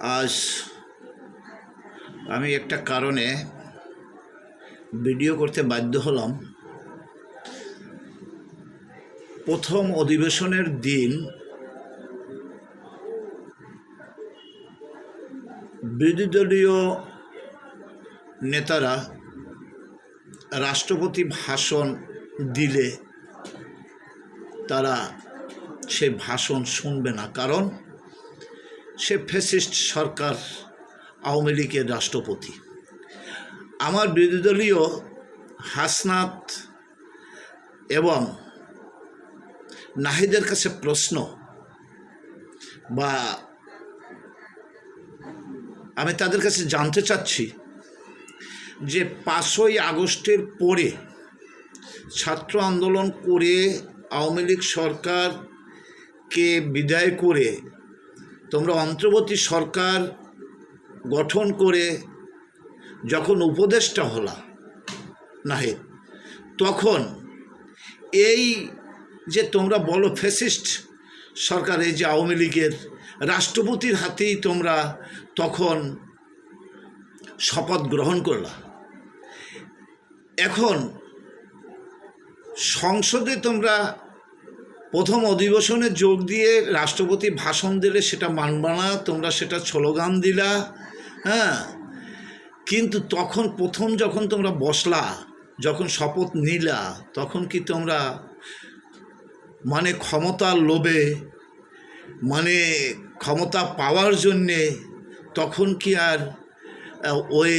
আজ আমি একটা কারণে ভিডিও করতে বাধ্য হলাম। প্রথম অধিবেশনের দিন বিরোধী দলীয় নেতারা রাষ্ট্রপতি ভাষণ দিলে তারা সে ভাষণ শুনবে না, কারণ সে ফ্যাসিস্ট সরকার, আওয়ামী লীগের রাষ্ট্রপতি। আমার বিরোধী দলীয় হাসনাত এবং নাহিদের কাছে প্রশ্ন, বা আমি তাদের কাছে জানতে চাচ্ছি যে 5ই আগস্টের পরে ছাত্র আন্দোলন করে আওয়ামী লীগ সরকারকে বিদায় করে তোমরা অন্তর্বর্তী সরকার গঠন করে যখন উপদেষ্টা হলা নাহিদ, তখন এই যে তোমরা বলো ফ্যাসিস্ট সরকার, এই যে আওয়ামী লীগের রাষ্ট্রপতির হাতেই তোমরা তখন শপথ গ্রহণ করলা। এখন সংসদে তোমরা প্রথম অধিবেশনে যোগ দিয়ে রাষ্ট্রপতি ভাষণ দিলে সেটা মানবা না, তোমরা সেটা স্লোগান দিলা, হ্যাঁ। কিন্তু তখন প্রথম যখন তোমরা বসলা, যখন শপথ নিলা, তখন কি তোমরা ক্ষমতার লোভে, ক্ষমতা পাওয়ার জন্যে তখন কি আর ওই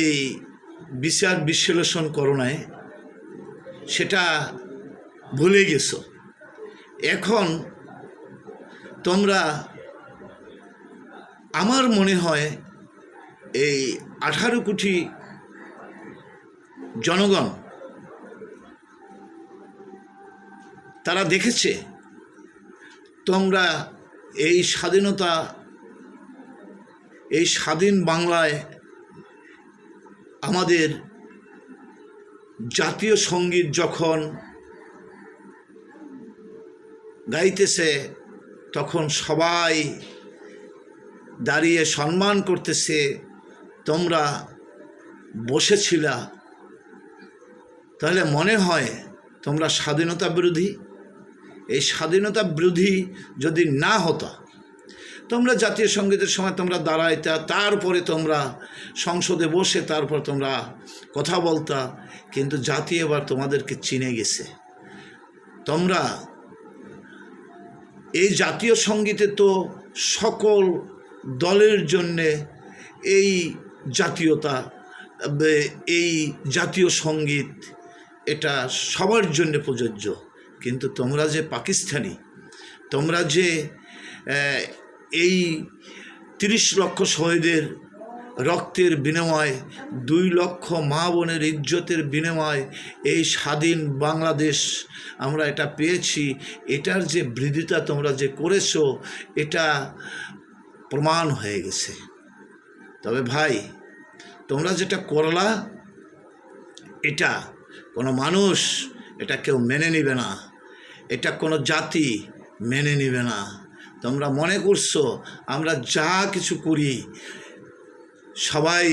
বিচার বিশ্লেষণ করো নাই? সেটা ভুলে গেছো। এখন তোমরা, আমার মনে হয় এই 18 কোটি জনগণ তারা দেখেছে তোমরা এই স্বাধীনতা, এই স্বাধীন বাংলায় আমাদের জাতীয় সঙ্গীত যখন গাইতেছে তখন সবাই দাঁড়িয়ে সম্মান করতেছে, তোমরা বসেছিলা। তাহলে মনে হয় তোমরা স্বাধীনতা বিরোধী। এই স্বাধীনতা বিরোধী যদি না হতো, তোমরা জাতীয় সঙ্গীতের সময় তোমরা দাঁড়াইতা, তারপরে তোমরা সংসদে বসে তারপর তোমরা কথা বলতা। কিন্তু জাতি এবার তোমাদেরকে চিনে গেছে। তোমরা এই জাতীয় সঙ্গীতে তো সকল দলের জন্যে এই জাতীয়তা, এই জাতীয় সঙ্গীত এটা সবার জন্য প্রযোজ্য। কিন্তু তোমরা যে পাকিস্তানি, তোমরা যে এই 30 লক্ষ শহীদের রক্তের বিনিময়, 2 লক্ষ মা বোনের ইজ্জতের বিনিময় এই স্বাধীন বাংলাদেশ আমরা এটা পেয়েছি, এটার যে বিরোধিতা তোমরা যে করেছো এটা প্রমাণ হয়ে গেছে। তবে ভাই, তোমরা যেটা করলা এটা কোনো মানুষ, এটা কেউ মেনে নেবে না, এটা কোনো জাতি মেনে নেবে না। তোমরা মনে করছো আমরা যা কিছু করি সবাই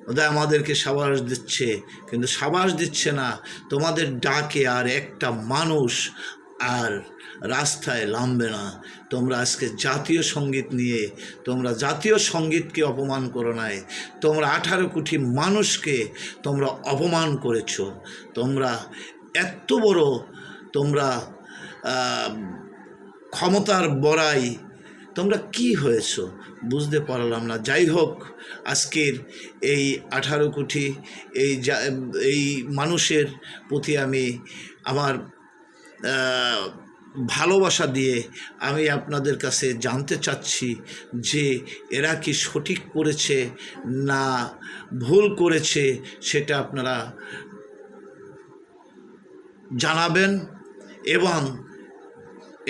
ওদের আমাদেরকে সাবাস দিচ্ছে, কিন্তু সাবাস দিচ্ছে না। তোমাদের ডাকে আর একটা মানুষ আর রাস্তায় নামবে না। তোমরা আজকে জাতীয় সঙ্গীত নিয়ে তোমরা জাতীয় সঙ্গীতকে অপমান করো নাই, তোমরা 18 কোটি মানুষকে তোমরা অপমান করেছো। তোমরা এত বড় তোমরা ক্ষমতার বড়াই, তোমরা কি হয়েছো বুঝতে পারলাম না। যাই হোক, আজকের এই 18 কোটি এই মানুষের প্রতি আমি আমার ভালোবাসা দিয়ে আমি আপনাদের কাছে জানতে চাচ্ছি যে এরা কি সঠিক করেছে না ভুল করেছে, সেটা আপনারা জানাবেন এবং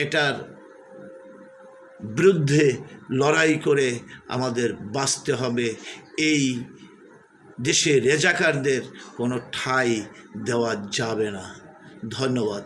এটার বিরুদ্ধে লড়াই করে আমাদের বাঁচতে হবে। এই দেশে রেজাকারদের কোনো ঠাঁই দেওয়া যাবে না। ধন্যবাদ।